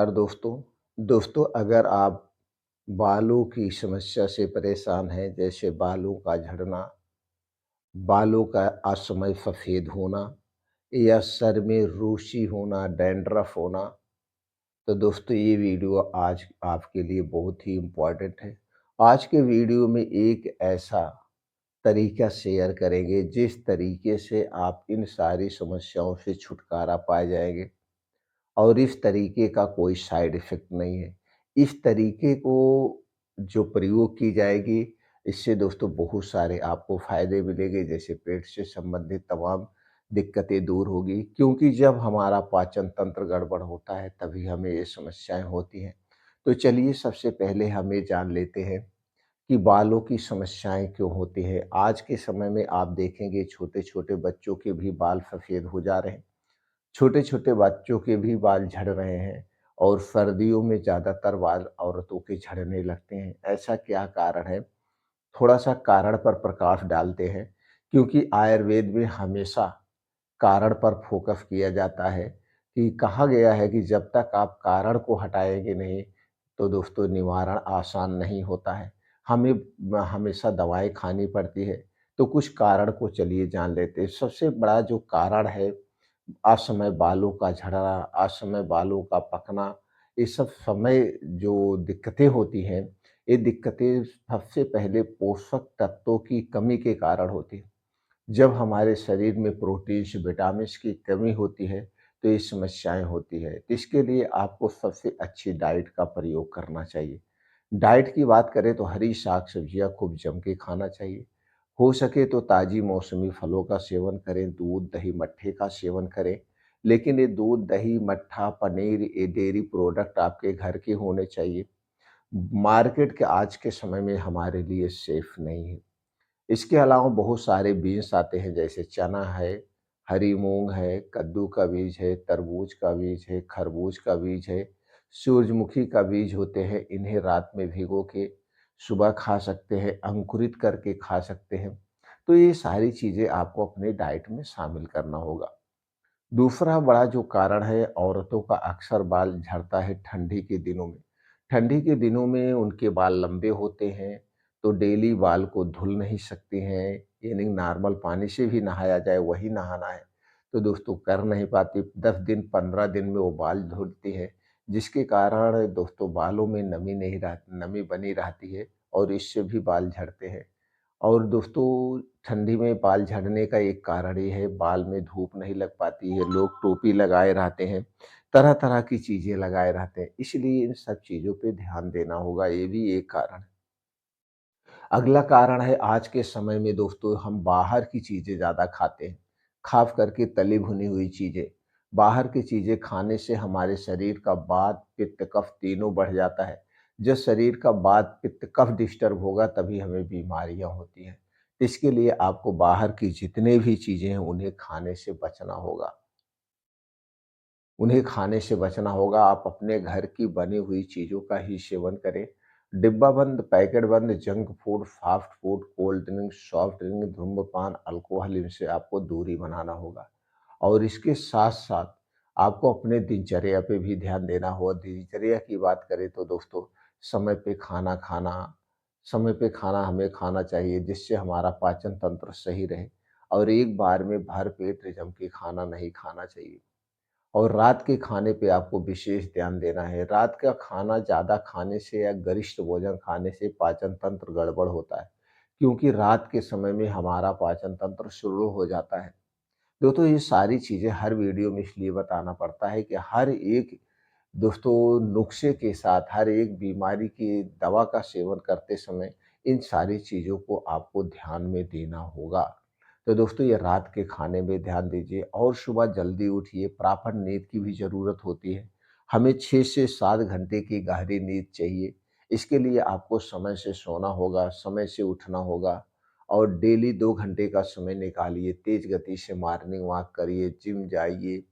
और दोस्तों अगर आप बालों की समस्या से परेशान हैं, जैसे बालों का झड़ना, बालों का असमय सफ़ेद होना या सर में रूसी होना, डैंड्रफ होना, तो दोस्तों ये वीडियो आज आपके लिए बहुत ही इम्पोर्टेंट है। आज के वीडियो में एक ऐसा तरीका शेयर करेंगे जिस तरीके से आप इन सारी समस्याओं से छुटकारा पा जाएँगे। और इस तरीके का कोई साइड इफ़ेक्ट नहीं है। इस तरीके को जो प्रयोग की जाएगी, इससे दोस्तों बहुत सारे आपको फ़ायदे मिलेंगे, जैसे पेट से संबंधित तमाम दिक्कतें दूर होगी, क्योंकि जब हमारा पाचन तंत्र गड़बड़ होता है, तभी हमें ये समस्याएँ होती हैं। तो चलिए सबसे पहले हम ये जान लेते हैं कि बालों की समस्याएँ क्यों होती हैं। आज के समय में आप देखेंगे छोटे-छोटे बच्चों के भी बाल सफ़ेद हो जा रहे हैं। छोटे-छोटे बच्चों के भी बाल झड़ रहे हैं और सर्दियों में ज़्यादातर बाल औरतों के झड़ने लगते हैं। ऐसा क्या कारण है? थोड़ा-सा कारण पर प्रकाश डालते हैं, क्योंकि आयुर्वेद में हमेशा कारण पर फ़ोकस किया जाता है कि कहा गया है कि जब तक आप कारण को हटाएँगे नहीं, तो दोस्तों निवारण आसान नहीं होता है। हमें हमेशा दवाएँ खानी पड़ती है। तो कुछ कारण को चलिए जान लेते हैं। सबसे बड़ा जो कारण है असमय बालों का झड़ना, असमय बालों का पकना, ये सब समय जो दिक्कतें होती हैं, ये दिक्कतें सबसे पहले पोषक तत्वों की कमी के कारण होती हैं। जब हमारे शरीर में प्रोटीन्स, विटामिन्स की कमी होती है, तो ये समस्याएँ होती हैं। इसके लिए आपको सबसे अच्छी डाइट का प्रयोग करना चाहिए। डाइट की बात करें तो हरी साग-सब्जियाँ खूब जम के खाना चाहिए। हो सके तो ताज़ी मौसमी फलों का सेवन करें, दूध, दही, मट्ठे का सेवन करें। लेकिन ये दूध, दही, मट्ठा, पनीर, ये डेयरी प्रोडक्ट आपके घर के होने चाहिए। मार्केट के आज के समय में हमारे लिए सेफ नहीं है। इसके अलावा बहुत सारे बीन्स आते हैं, जैसे चना है, हरी मूँग है, कद्दू का बीज है, तरबूज का बीज है, खरबूज का बीज है, सूरजमुखी का बीज होते हैं। इन्हें रात में भिगो के सुबह खा सकते हैं, अंकुरित करके खा सकते हैं। तो ये सारी चीज़ें आपको अपने डाइट में शामिल करना होगा। दूसरा बड़ा जो कारण है, औरतों का अक्सर बाल झड़ता है ठंडी के दिनों में। ठंडी के दिनों में उनके बाल लंबे होते हैं, तो डेली बाल को धुल नहीं सकती हैं, यानी नॉर्मल पानी से भी नहाया जाए वही नहाना है, तो दोस्तों कर नहीं पाती। 10 दिन, 15 दिन में वो बाल धुलती हैं, जिसके कारण दोस्तों बालों में नमी बनी रहती है और इससे भी बाल झड़ते हैं। और दोस्तों ठंडी में बाल झड़ने का एक कारण ये है, बाल में धूप नहीं लग पाती है, लोग टोपी लगाए रहते हैं, तरह-तरह की चीज़ें लगाए रहते हैं, इसलिए इन सब चीज़ों पे ध्यान देना होगा, ये भी एक कारण है। अगला कारण है, आज के समय में दोस्तों हम बाहर की चीज़ें ज़्यादा खाते हैं, ख़ास करके तली भुनी हुई चीज़ें। बाहर की चीज़ें खाने से हमारे शरीर का वात, पित्त, कफ़ तीनों बढ़ जाता है। जब शरीर का वात, पित्त, कफ़ डिस्टर्ब होगा, तभी हमें बीमारियाँ होती हैं। इसके लिए आपको बाहर की जितने भी चीज़ें हैं, उन्हें खाने से बचना होगा। उन्हें खाने से बचना होगा, आप अपने घर की बनी हुई चीज़ों का ही सेवन करें। डिब्बा बंद, पैकेट बंद junk food, fast food, cold drink, soft drink, धूम्रपान, अल्कोहल, इनसे आपको दूरी बनाना होगा। और इसके साथ-साथ आपको अपने दिनचर्या पे भी ध्यान देना होगा। दिनचर्या की बात करें तो दोस्तों, समय पे खाना खाना, समय पे खाना हमें खाना चाहिए, जिससे हमारा पाचन तंत्र सही रहे, और एक बार में भर पेट जम के खाना नहीं खाना चाहिए। और रात के खाने पे आपको विशेष ध्यान देना है। रात का खाना ज़्यादा खाने से या गरिष्ठ भोजन खाने से पाचन तंत्र गड़बड़ होता है, क्योंकि रात के समय में हमारा पाचन तंत्र स्लो हो जाता है। दोस्तों ये सारी चीज़ें हर वीडियो में इसलिए बताना पड़ता है कि हर एक दोस्तों नुस्खे के साथ, हर एक बीमारी की दवा का सेवन करते समय इन सारी चीज़ों को आपको ध्यान में देना होगा। तो दोस्तों ये रात के खाने में ध्यान दीजिए और सुबह जल्दी उठिए, प्रॉपर नींद की भी ज़रूरत होती है। हमें 6 से 7 घंटे की गहरी नींद चाहिए। इसके लिए आपको समय से सोना होगा, समय से उठना होगा और डेली 2 घंटे का समय निकालिए, तेज़ गति से मॉर्निंग वॉक करिए, जिम जाइए,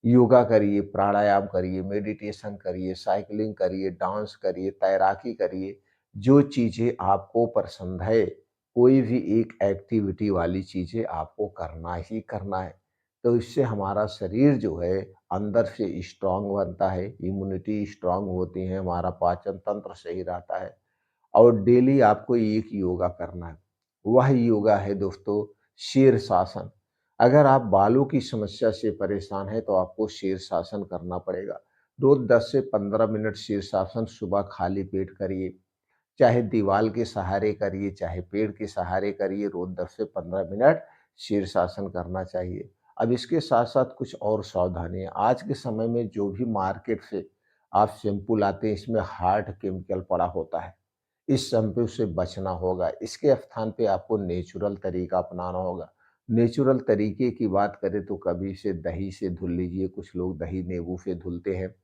योगा करिए, प्राणायाम करिए, मेडिटेशन करिए, साइक्लिंग करिए, डांस करिए, तैराकी करिए। जो चीज़ें आपको पसंद है, कोई भी एक एक्टिविटी वाली चीज़ें आपको करना ही करना है। तो इससे हमारा शरीर जो है अंदर से स्ट्रांग बनता है, इम्यूनिटी स्ट्रांग होती है, हमारा पाचन तंत्र सही रहता है। और डेली आपको एक योगा करना है। वह योगा है दोस्तों शीर्षासन। अगर आप बालों की समस्या से परेशान हैं तो आपको शीर्षासन करना पड़ेगा। रोज़ 10 से 15 मिनट शीर्षासन सुबह खाली पेट करिए। चाहे दीवार के सहारे करिए, चाहे पेड़ के सहारे करिए, रोज़ 10 से 15 मिनट शीर्षासन करना चाहिए। अब इसके साथ-साथ कुछ और सावधानियाँ, आज के समय में जो भी मार्केट से आप शैम्पू लाते हैं, इसमें हार्ड केमिकल पड़ा होता है। इस शैम्पू से बचना होगा। इसके स्थान पे आपको नेचुरल तरीका अपनाना होगा। नेचुरल तरीके की बात करें तो कभी इसे दही से धुल लीजिए, कुछ लोग दही नींबू से धुलते हैं,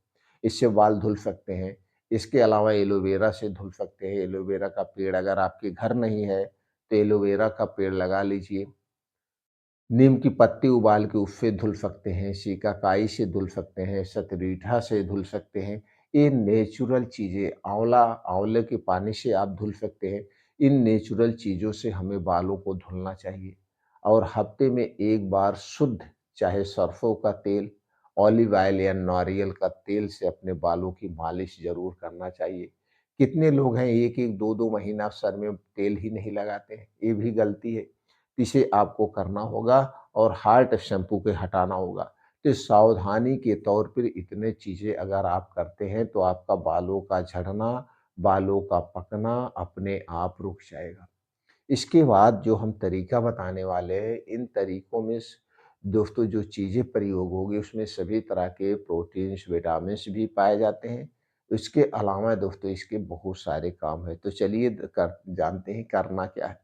इससे बाल धुल सकते हैं। इसके अलावा एलोवेरा से धुल सकते हैं। एलोवेरा का पेड़ अगर आपके घर नहीं है, तो एलोवेरा का पेड़ लगा लीजिए। नीम की पत्ती उबाल के उससे धुल सकते हैं, शिकाकाई से धुल सकते हैं, शतरीठा से धुल सकते हैं। ये नेचुरल चीज़ें आंवले के पानी से आप धुल सकते हैं। इन नेचुरल चीज़ों से हमें बालों को धुलना चाहिए और हफ्ते में 1 बार शुद्ध, चाहे सरसों का तेल, ऑलिव ऑयल या नारियल का तेल से अपने बालों की मालिश ज़रूर करना चाहिए। कितने लोग हैं 1-1, 2-2 महीना सर में तेल ही नहीं लगाते हैं, ये भी गलती है। इसे आपको करना होगा और हार्ट शैम्पू के हटाना होगा। तो सावधानी के तौर पर इतने चीज़ें अगर आप करते हैं तो आपका बालों का झड़ना, बालों का पकना अपने आप रुक जाएगा। इसके बाद जो हम तरीका बताने वाले हैं, इन तरीकों में दोस्तों जो चीज़ें प्रयोग होगी उसमें सभी तरह के प्रोटीन्स, विटामिन्स भी पाए जाते हैं। इसके अलावा दोस्तों इसके बहुत सारे काम हैं। तो चलिए कर जानते हैं करना क्या है।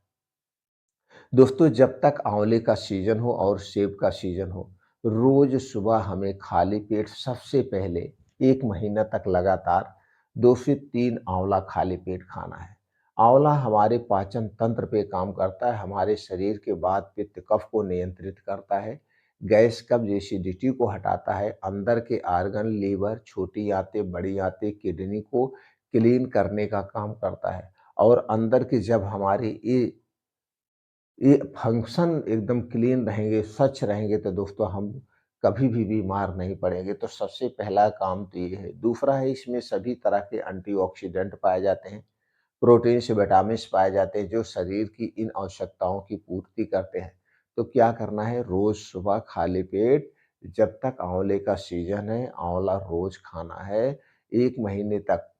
दोस्तों जब तक आंवले का सीजन हो और सेब का सीजन हो, रोज सुबह हमें खाली पेट सबसे पहले 1 महीना तक लगातार 2 से 3 आंवला खाली पेट खाना है। आंवला हमारे पाचन तंत्र पे काम करता है, हमारे शरीर के वात पित्त कफ को नियंत्रित करता है, गैस कब्ज एसिडिटी को हटाता है, अंदर के आर्गन लीवर, छोटी आंतें, बड़ी आंतें, किडनी को क्लीन करने का काम करता है। और अंदर के जब हमारे ये फंक्शन एकदम क्लीन रहेंगे, स्वच्छ रहेंगे तो दोस्तों हम कभी भी बीमार नहीं पड़ेंगे। तो सबसे पहला काम तो ये है। दूसरा है इसमें सभी तरह के एंटीऑक्सीडेंट पाए जाते हैं, प्रोटीन्स, विटामिन्स पाए जाते हैं जो शरीर की इन आवश्यकताओं की पूर्ति करते हैं। तो क्या करना है, रोज़ सुबह खाली पेट जब तक आंवले का सीज़न है, आंवला रोज़ खाना है। 1 महीने तक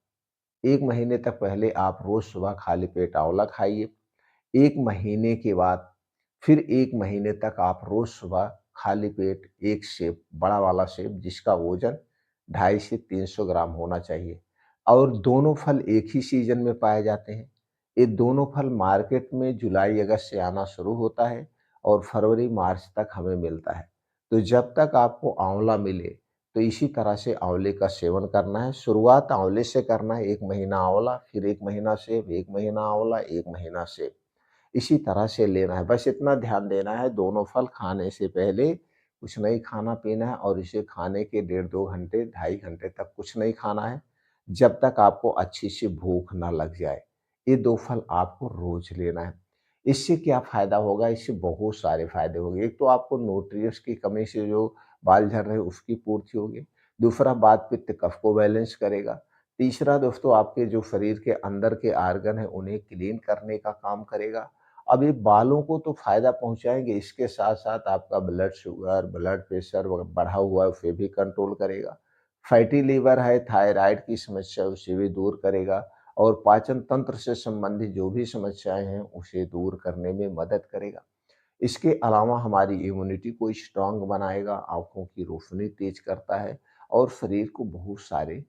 1 महीने तक पहले आप रोज़ सुबह खाली पेट आंवला खाइए। 1 महीने के बाद फिर 1 महीने तक आप रोज़ सुबह खाली पेट 1 सेब, बड़ा वाला सेब जिसका वज़न 250 से 300 ग्राम होना चाहिए, और दोनों फल एक ही सीज़न में पाए जाते हैं। ये दोनों फल मार्केट में जुलाई-अगस्त से आना शुरू होता है और फरवरी-मार्च तक हमें मिलता है। तो जब तक आपको आंवला मिले, तो इसी तरह से आंवले का सेवन करना है। शुरुआत आंवले से करना है, 1 महीना आंवला, फिर 1 महीना सेब, 1 महीना आंवला, 1 महीना सेब। इसी तरह से लेना है। बस इतना ध्यान देना है, दोनों फल खाने से पहले कुछ नहीं खाना-पीना है और इसे खाने के डेढ़ 2 घंटे, 2.5 घंटे तक कुछ नहीं खाना है, जब तक आपको अच्छी सी भूख ना लग जाए। ये 2 फल आपको रोज़ लेना है। इससे क्या फ़ायदा होगा? इससे बहुत सारे फ़ायदे होंगे। एक तो आपको न्यूट्रिएंट्स की कमी से जो बाल झड़ रहे हैं उसकी पूर्ति होगी। दूसरा वात पित्त कफ को बैलेंस करेगा। तीसरा दोस्तों आपके जो शरीर के अंदर के ऑर्गन हैं उन्हें क्लीन करने का काम करेगा। अब ये बालों को तो फ़ायदा पहुँचाएँगे, इसके साथ-साथ आपका ब्लड शुगर, ब्लड प्रेशर बढ़ा हुआ है उसे भी कंट्रोल करेगा। फैटी लीवर है, थायरॉइड की समस्या उसे भी दूर करेगा और पाचन तंत्र से संबंधित जो भी समस्याएँ हैं उसे दूर करने में मदद करेगा। इसके अलावा हमारी इम्यूनिटी को स्ट्रॉन्ग बनाएगा, आँखों की रोशनी तेज करता है और शरीर को बहुत सारे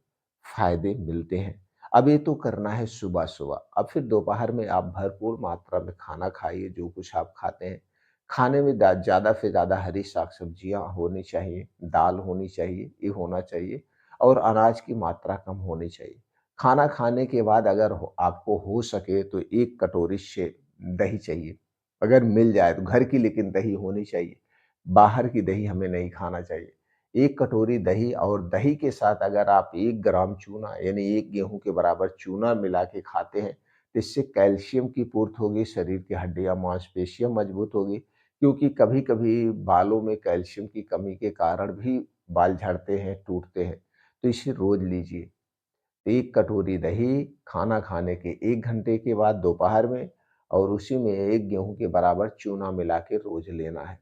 फ़ायदे मिलते हैं। अब ये तो करना है सुबह-सुबह। अब फिर दोपहर में आप भरपूर मात्रा में खाना खाइए, जो कुछ आप खाते हैं। खाने में ज़्यादा से ज़्यादा हरी साग-सब्जियाँ होनी चाहिए, दाल होनी चाहिए, ये होना चाहिए और अनाज की मात्रा कम होनी चाहिए। खाना खाने के बाद अगर आपको हो सके तो 1 कटोरी से दही चाहिए। अगर मिल जाए तो घर की, लेकिन दही होनी चाहिए। बाहर की दही हमें नहीं खाना चाहिए। 1 कटोरी दही और दही के साथ अगर आप 1 ग्राम चूना यानी 1 गेहूँ के बराबर चूना मिला के खाते हैं, तो इससे कैल्शियम की पूर्ति होगी, शरीर की हड्डियाँ, मांसपेशियाँ मजबूत होगी। क्योंकि कभी-कभी बालों में कैल्शियम की कमी के कारण भी बाल झड़ते हैं, टूटते हैं, तो इसे रोज़ लीजिए। 1 कटोरी दही खाना खाने के 1 घंटे के बाद दोपहर में और उसी में 1 गेहूँ के बराबर चूना मिला के रोज़ लेना है।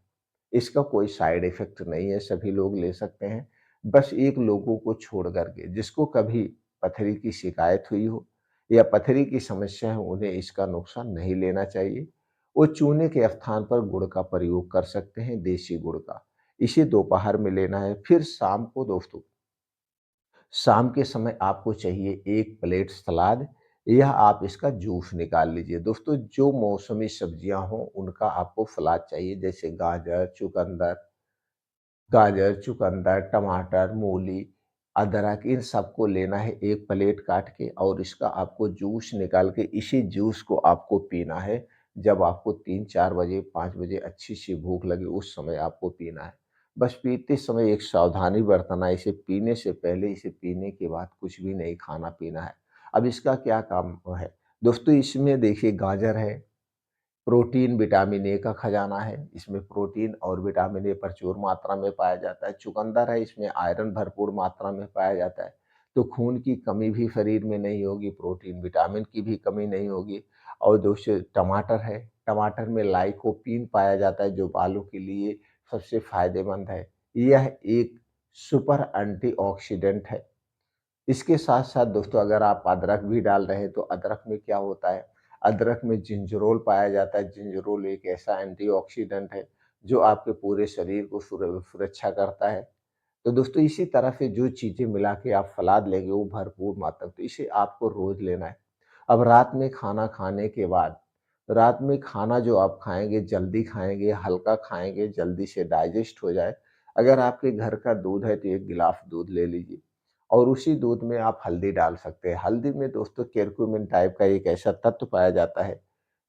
इसका कोई साइड इफ़ेक्ट नहीं है, सभी लोग ले सकते हैं। बस एक लोगों को छोड़ कर के जिसको कभी पथरी की शिकायत हुई हो या पथरी की समस्या है, उन्हें इसका नुकसान नहीं लेना चाहिए। वो चूने के स्थान पर गुड़ का प्रयोग कर सकते हैं, देसी गुड़ का। इसे दोपहर में लेना है, फिर शाम को दोस्तों शाम के समय आपको चाहिए 1 प्लेट सलाद या आप इसका जूस निकाल लीजिए। दोस्तों जो मौसमी सब्जियाँ हों उनका आपको सलाद चाहिए जैसे गाजर, चुकंदर, टमाटर, मूली, अदरक इन सबको लेना है 1 प्लेट काट के और इसका आपको जूस निकाल के इसी जूस को आपको पीना है। जब आपको 3-4 बजे, 5 बजे अच्छी-सी भूख लगे उस समय आपको पीना है। बस पीते समय एक सावधानी बरतना है, इसे पीने से पहले, इसे पीने के बाद कुछ भी नहीं खाना-पीना है। अब इसका क्या काम है? दोस्तों इसमें देखिए गाजर है, प्रोटीन विटामिन ए का खजाना है, इसमें प्रोटीन और विटामिन ए प्रचुर मात्रा में पाया जाता है। चुकंदर है, इसमें आयरन भरपूर मात्रा में पाया जाता है, तो खून की कमी भी शरीर में नहीं होगी, प्रोटीन, विटामिन की भी कमी नहीं होगी। और दोस्तों टमाटर है, टमाटर में लाइकोपीन पाया जाता है जो बालों के लिए सबसे फ़ायदेमंद है। यह एक सुपर एंटीऑक्सीडेंट है। इसके साथ-साथ दोस्तों अगर आप अदरक भी डाल रहे हैं, तो अदरक में क्या होता है, अदरक में जिंजरोल पाया जाता है। जिंजरोल एक ऐसा एंटीऑक्सीडेंट है, जो आपके पूरे शरीर को सुरक्षा करता है। तो दोस्तों इसी तरह से जो चीज़ें मिला के आप सलाद लेंगे, वो भरपूर मात्रा तो इसे आपको रोज़ लेना है। अब रात में खाना खाने के बाद, रात में खाना जो आप खाएँगे, जल्दी खाएँगे, हल्का खाएँगे, जल्दी से डाइजेस्ट हो जाए। अगर आपके घर का दूध है, तो 1 गिलास दूध ले लीजिए और उसी दूध में आप हल्दी डाल सकते हैं। हल्दी में दोस्तों करक्यूमिन टाइप का एक ऐसा तत्व पाया जाता है,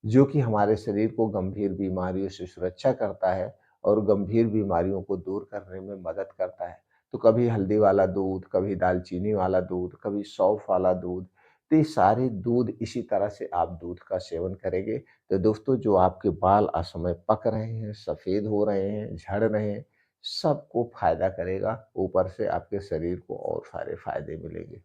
जो कि हमारे शरीर को गंभीर बीमारियों से सुरक्षा करता है और गंभीर बीमारियों को दूर करने में मदद करता है। तो कभी हल्दी वाला दूध, कभी दालचीनी वाला दूध, कभी सौंफ वाला दूध, तो ये सारे दूध इसी तरह से आप दूध का सेवन करेंगे, तो दोस्तों जो आपके बाल असमय पक रहे हैं, सफ़ेद हो रहे हैं, झड़ रहे हैं, सबको फ़ायदा करेगा। ऊपर से आपके शरीर को और सारे फ़ायदे मिलेंगे।